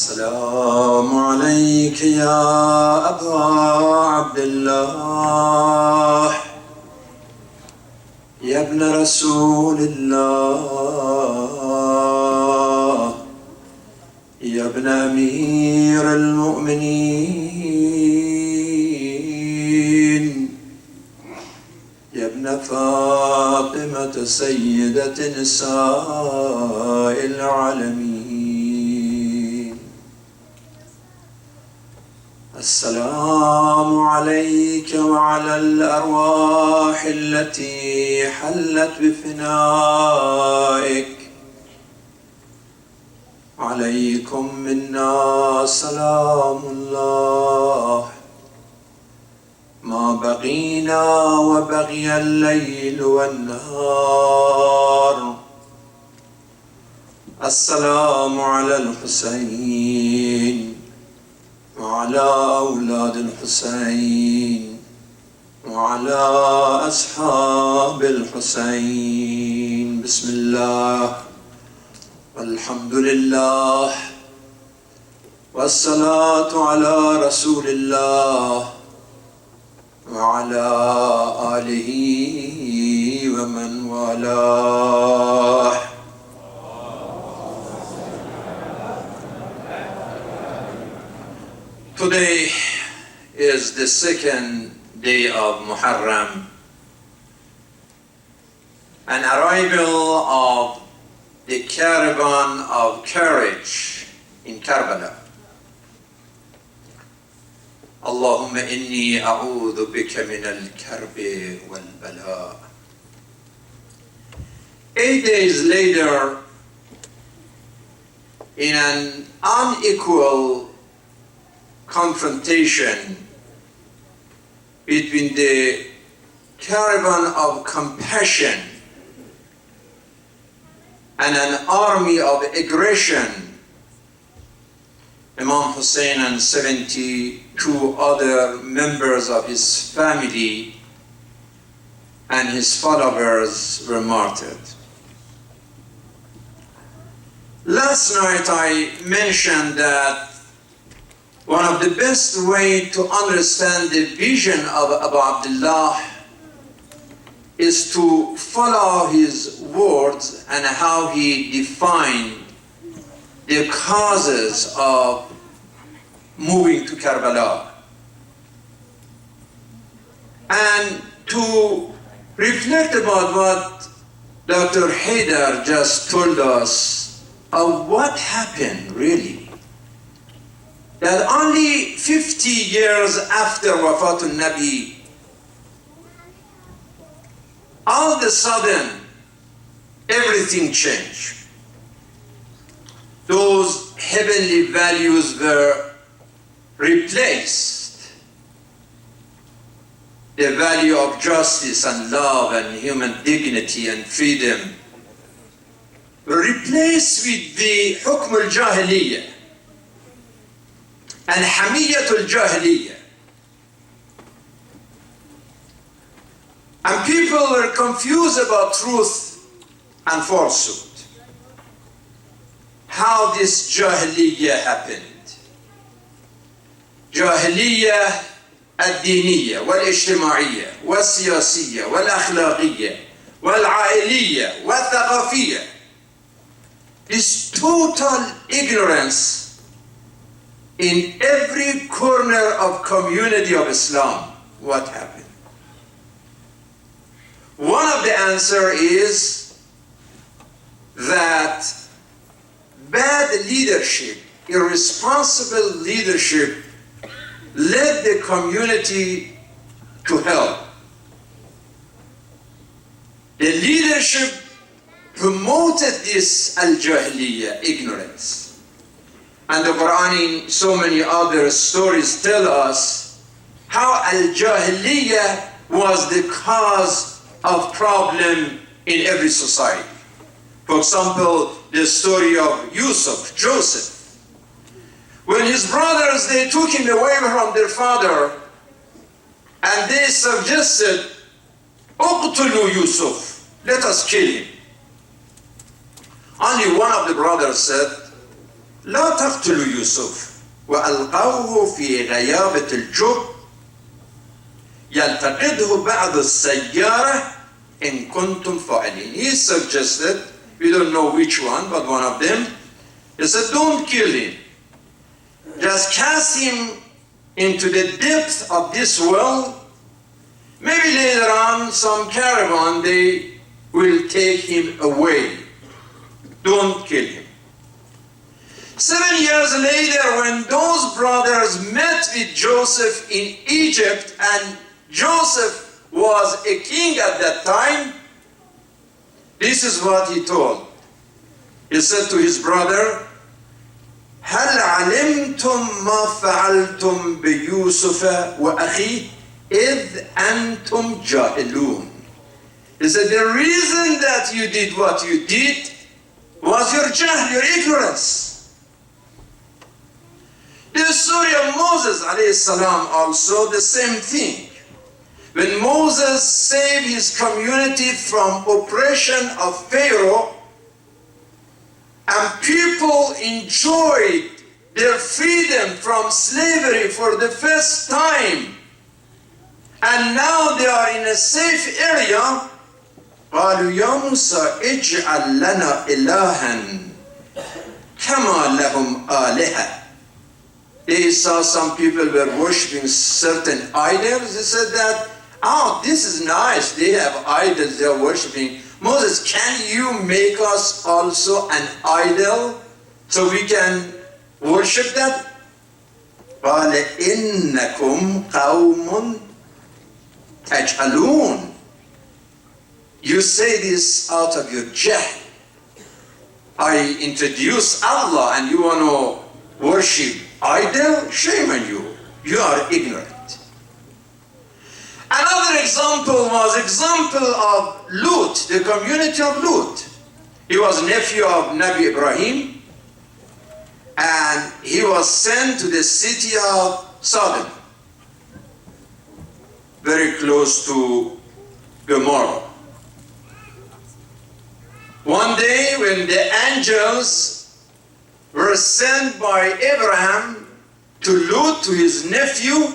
السلام عليك يا أبا عبد الله يا ابن رسول الله يا ابن أمير المؤمنين يا ابن فاطمة سيدة نساء العالمين. السلام عليك وعلى الأرواح التي حلت بفنائك. عليكم منا سلام الله ما بقينا وبقي الليل والنهار. السلام على الحسين وعلى أولاد الحسين وعلى أصحاب الحسين. بسم الله والحمد لله والصلاة على رسول الله وعلى آله ومن والاه. Today is the second day of Muharram, an arrival of the caravan of courage in Karbala. Allahumma inni a'udhu bika min al-karbi wal-bala. 8 days later, in an unequal confrontation between the caravan of compassion and an army of aggression, Imam Hussein and 72 other members of his family and his followers were martyred. Last night I mentioned that one of the best ways to understand the vision of Abu Abdullah is to follow his words and how he defined the causes of moving to Karbala, and to reflect about what Dr. Haidar just told us of what happened really. That only 50 years after Wafatul Nabi, all of a sudden, everything changed. Those heavenly values were replaced. The value of justice and love and human dignity and freedom were replaced with the Hukm al-Jahiliyyah and Hamiyatul Jahiliyyah. And people were confused about truth and falsehood. How this Jahiliyyah happened. Jahiliyyah الدينية والاجتماعية والسياسية والأخلاقية والعائلية والثقافية. This total ignorance in every corner of community of Islam. What happened? One of the answer is that bad leadership, irresponsible leadership led the community to hell. The leadership promoted this al-jahiliyyah, ignorance. And the Quran in so many other stories tell us how al-jahiliyyah was the cause of problem in every society. For example, the story of Joseph. When his brothers, they took him away from their father and they suggested, "Uqtulu Yusuf, let us kill him." Only one of the brothers said, لا تقتلوا يوسف وألقوه في غيابة الجب يلتقطه بعض السيارة إن كنتم فاعلين. He suggested, we don't know which one, but one of them, he said, don't kill him. Just cast him into the depth of this well. Maybe later on some caravan, they will take him away. Don't kill him. 7 years later, when those brothers met with Joseph in Egypt, and Joseph was a king at that time, this is what he told. He said to his brother, هل علمتم ما فعلتم بيوسف وأخيه إذ أنتم جاهلون. He said, the reason that you did what you did was your jahl, your ignorance. The story of Moses alayhi salam also the same thing. When Moses saved his community from oppression of Pharaoh, and people enjoyed their freedom from slavery for the first time, and now they are in a safe area, قالوا يا موسى اجعل لنا إلها كما لهم آلهة. They saw some people were worshiping certain idols. They said that, oh, this is nice. They have idols they are worshiping. Moses, can you make us also an idol so we can worship that? قال إنكم قوم تجهلون. You say this out of your jahl. I introduce Allah and you want to worship idol? Shame on you. You are ignorant. Another example was example of Lut, the community of Lut. He was nephew of Nabi Ibrahim, and he was sent to the city of Sodom, very close to Gomorrah. One day when the angels were sent by Abraham to Lut, to his nephew,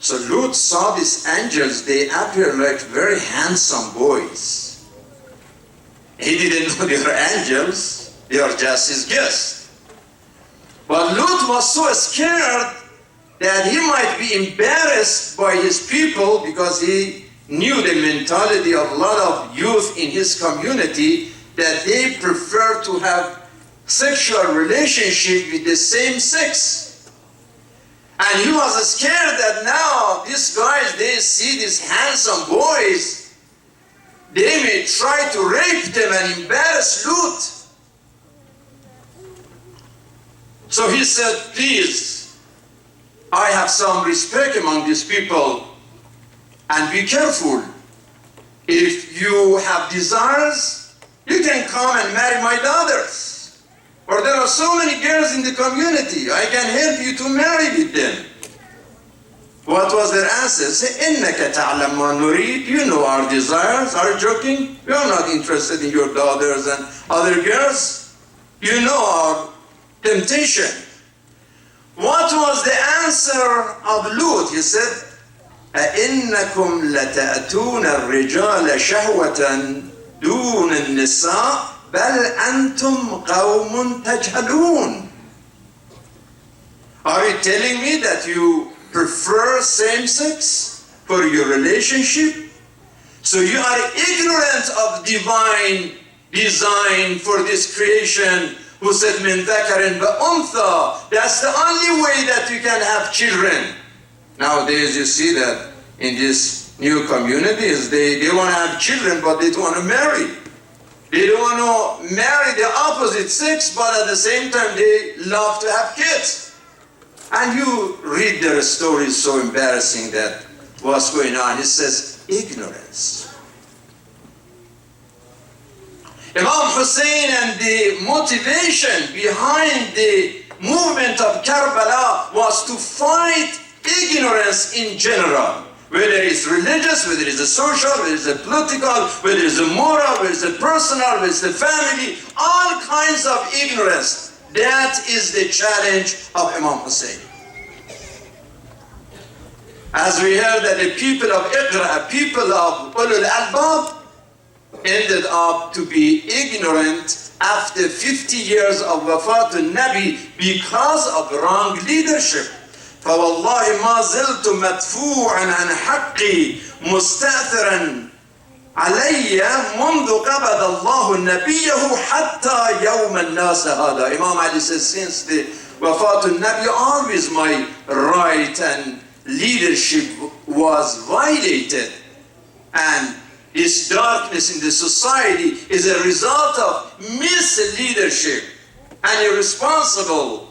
so Lut saw these angels. They appeared like very handsome boys. He didn't know they were angels. They are just his guests. But Lut was so scared that he might be embarrassed by his people, because he knew the mentality of a lot of youth in his community, that they prefer to have sexual relationship with the same sex. And he was scared that now these guys, they see these handsome boys, they may try to rape them and embarrass Lut. So he said, please, I have some respect among these people, and be careful. If you have desires, you can come and marry my daughters. Or there are so many girls in the community, I can help you to marry with them. What was their answer? Say, إِنَّكَ تَعْلَمْ مَا نُرِيدُ. You know our desires. Are you joking? We are not interested in your daughters and other girls. You know our temptation. What was the answer of Lut? He said, أَإِنَّكُمْ لَتَأْتُونَ الرِّجَالَ شَهْوَةً دُونَ النِّسَاءِ بَلْ أَنْتُمْ قَوْمٌ تَجْهَلُونَ. Are you telling me that you prefer same-sex for your relationship? So you are ignorant of divine design for this creation, who said, مِنْ ذَكَرٍ وَأُنْثَى. That's the only way that you can have children. Nowadays you see that in these new communities, they want to have children, but they don't want to marry. They don't want to marry the opposite sex, but at the same time they love to have kids. And you read their stories, so embarrassing that what's going on. It says ignorance. Imam Hussein and the motivation behind the movement of Karbala was to fight ignorance in general. Whether it's religious, whether it's a social, whether it's a political, whether it's a moral, whether it's a personal, whether it's a family, all kinds of ignorance. That is the challenge of Imam Hussein. As we heard that the people of Iqra, people of Ulul Albab, ended up to be ignorant after 50 years of Wafat al-Nabi because of wrong leadership. فوالله ما زلت مدفوعا عن حقي مستأثرا علي منذ قبض الله نبيه حتى يوم الناس هذا. Imam Ali says, since the Wafat al-Nabi, always my right and leadership was violated, and this darkness in the society is a result of misleadership and irresponsible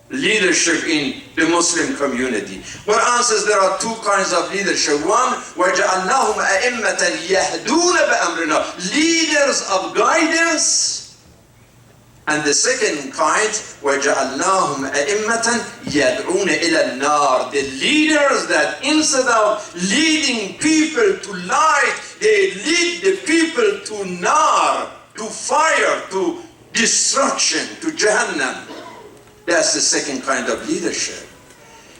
leadership in the Muslim community. Quran says there are two kinds of leadership. One, وَجَعَلْنَاهُمْ أَئِمَّةً يَهْدُونَ بِأَمْرِنَا, leaders of guidance. And the second kind, وَجَعَلْنَاهُمْ أَئِمَّةً يَدْعُونَ إِلَى النَّارِ, the leaders that instead of leading people to light, they lead the people to nar, to fire, to destruction, to Jahannam. That's the second kind of leadership.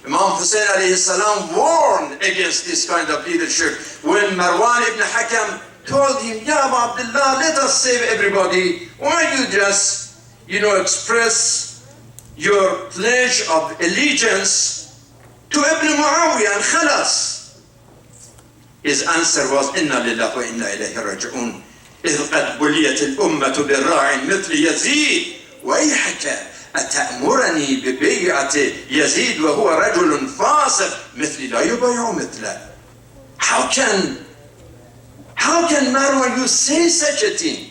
Imam Hussein alayhi salam warned against this kind of leadership when Marwan ibn Hakam told him, Ya Abu Abdullah, let us save everybody. Why you just, express your pledge of allegiance to Ibn Muawiyah and Khalas? His answer was, Inna lillahi wa inna ilayhi raji'un. إذ قد بليت الأمة بالراع مثل يزيد ويحك أتأمرني ببيعة يزيد وهو رجل فاسق مثل لا يبايع مثله. How can Marwan, you say such a thing?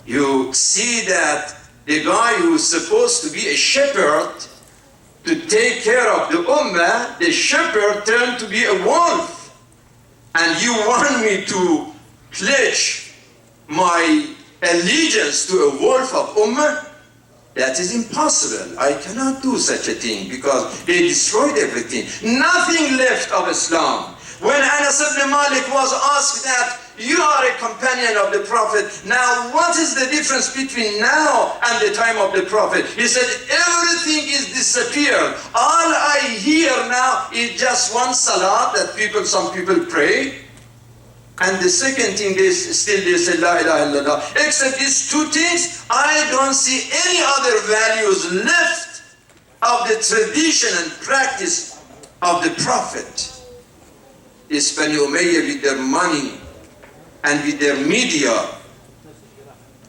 You see that the guy who's supposed to be a shepherd to take care of the ummah, the shepherd turned to be a wolf, and you want me to pledge my allegiance to a wolf of ummah? That is impossible. I cannot do such a thing because they destroyed everything. Nothing left of Islam. When Anas ibn Malik was asked that, you are a companion of the Prophet, now what is the difference between now and the time of the Prophet? He said, everything is disappeared. All I hear now is just one salat that some people pray. And the second thing is still they say La ilaha illallah. Except these two things, I don't see any other values left of the tradition and practice of the Prophet. This Bani Umayyah with their money and with their media,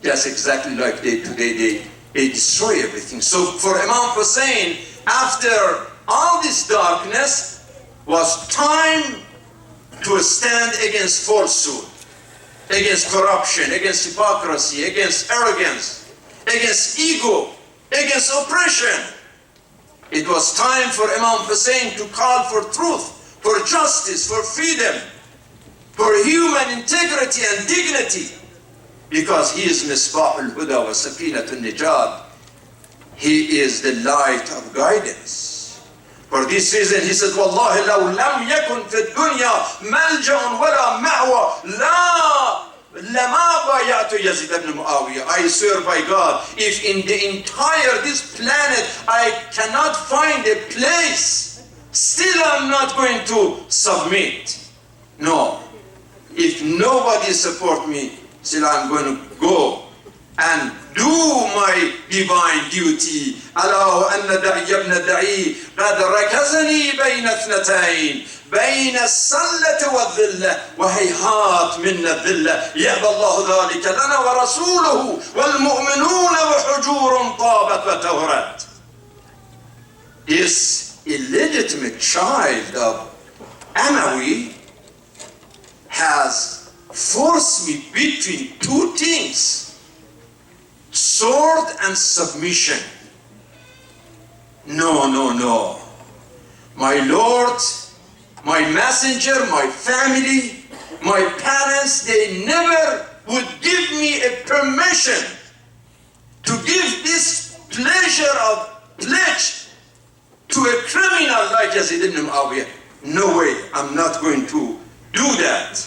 just exactly like today, they destroy everything. So for Imam Hussein, after all this darkness, was time to stand against falsehood, against corruption, against hypocrisy, against arrogance, against ego, against oppression. It was time for Imam Hussein to call for truth, for justice, for freedom, for human integrity and dignity, because he is Misbah al-Huda wa Safinat al-Najat. He is the light of guidance. For this reason, he said, Wallahi law lam yakun fi dunya malja'un wala ma'wa lama bayatu Yazid ibn Muawiyah. I swear by God, if in the entire this planet I cannot find a place, still I'm not going to submit. No. If nobody support me, still I'm going to go and do my divine duty. ألا أن دعي ابن دعي قد ركزني بين اثنتين بين السلة والذلة وهيهات من الذلة يأبى الله ذلك لنا ورسوله والمؤمنون وحجور طابت وتورت. This illegitimate child of Amawi has forced me between two things: sword and submission. No, no, no. My Lord, my messenger, my family, my parents, they never would give me a permission to give this pledge to a criminal like Yazid ibn Muawiyah. No way, I'm not going to do that.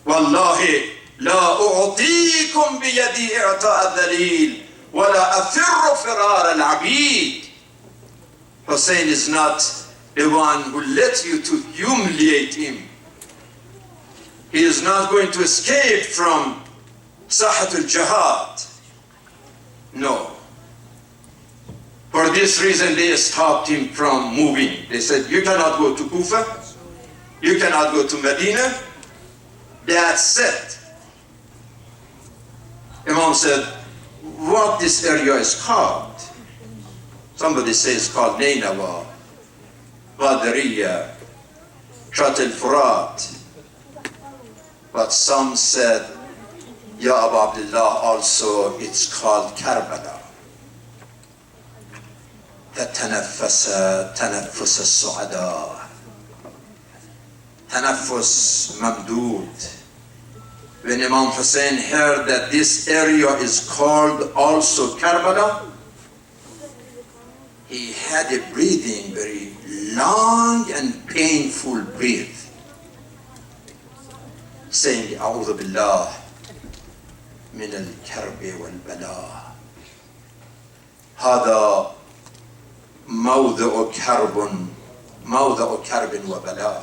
Wallahi, لا أعطيكم بيدي إعطاء الذليل وَلَا أَفِرُّ فِرَارَ الْعَبِيدِ. Hussein is not the one who let you to humiliate him. He is not going to escape from Sahat al-Jihad. No. For this reason, they stopped him from moving. They said, you cannot go to Kufa. You cannot go to Medina. That's it. Imam said, what this area is called? Somebody says it's called Nainawa, Badriya, Shat al-Furat. But some said, Ya Abu Abdullah, also it's called Karbala. تتنفس تنفس السعداء. تنفس ممدود. When Imam Hussein heard that this area is called also Karbala, he had a breathing, very long and painful breath, saying, أعوذ بالله من الكرب والبلاء. هذا موضع كرب وبلاء.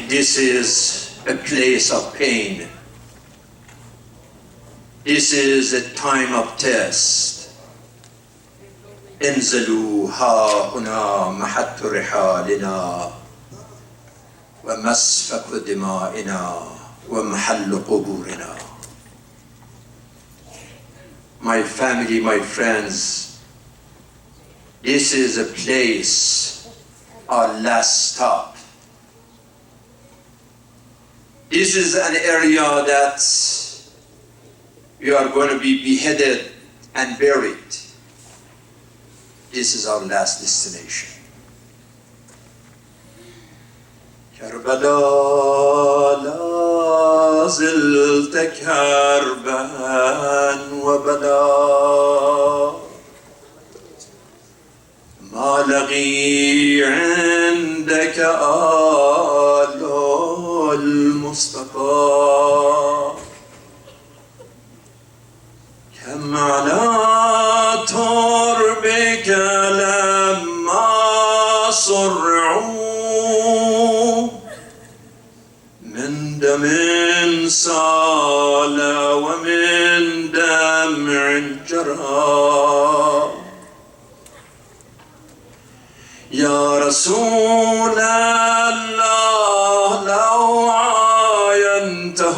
This is a place of pain. This is a time of test. انزلوا ها هنا محط رحالنا ومسفك دمائنا ومحل قبورنا. My family, my friends, this is a place, our last stop. This is an area that we are going to be beheaded and buried. This is our last destination. كربلاء لا زلت كربا وبلاء ما لقي عندك آل المصطفى كم على تربك لما صرعوا من دم سال ومن دمع جرى. يا رسول الله لو عاينتهم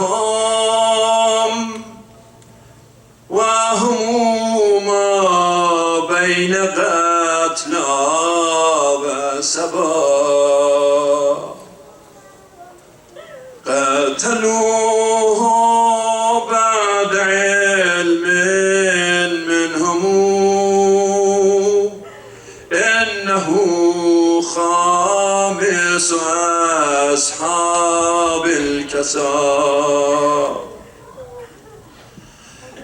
وهم ما بين قتلى وسبا قتلوه بعد علم منهم إنه خامس أصحاب الكساء.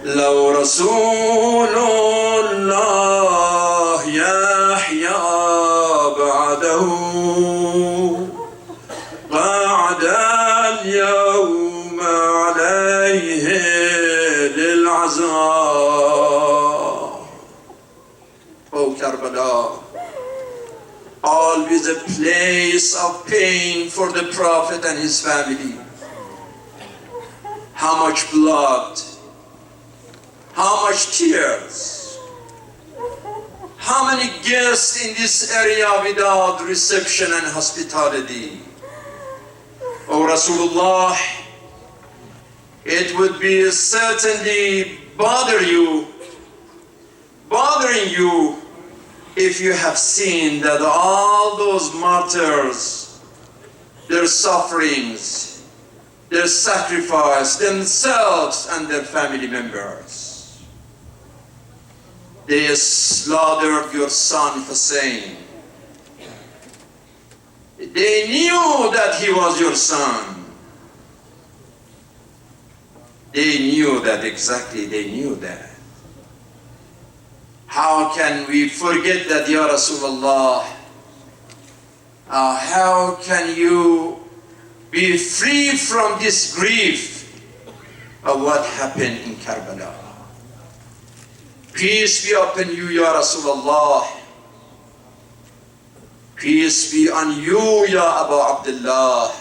لو رسول الله يحيى بعده قعد اليوم عليه للعزاء. Oh Karbala, always a place of pain for the Prophet and his family. How much blood, how much tears, how many guests in this area without reception and hospitality. O Rasulullah, it would be certainly bothering you if you have seen that all those martyrs, their sufferings, their sacrifice, themselves and their family members, they slaughtered your son Hussein. They knew that he was your son. They knew that, exactly, they knew that. How can we forget that, Ya Rasulullah? How can you be free from this grief of what happened in Karbala. Peace be upon you, Ya Rasulullah. Peace be on you, Ya Abu Abdullah.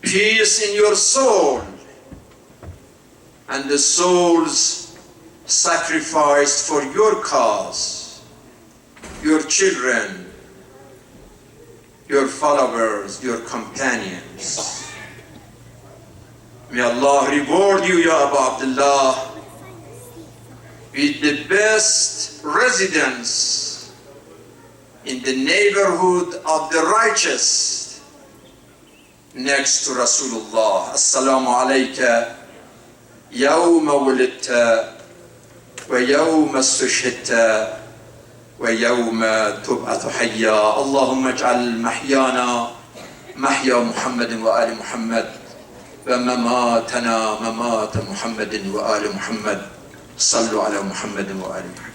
Peace in your soul and the souls sacrificed for your cause, your children, your followers, your companions. May Allah reward you, Ya Abu Abdullah, with the best residence in the neighborhood of the righteous next to Rasulullah. Assalamu alayka yawma wulidta wa yawma istushhidta wa yawma tub'athu hayya. Allahumma ij'al mahyana mahya Muhammadin wa ali Muhammad wa mamatana mamata Muhammadin wa ali Muhammad. صلوا على محمد وآل محمد.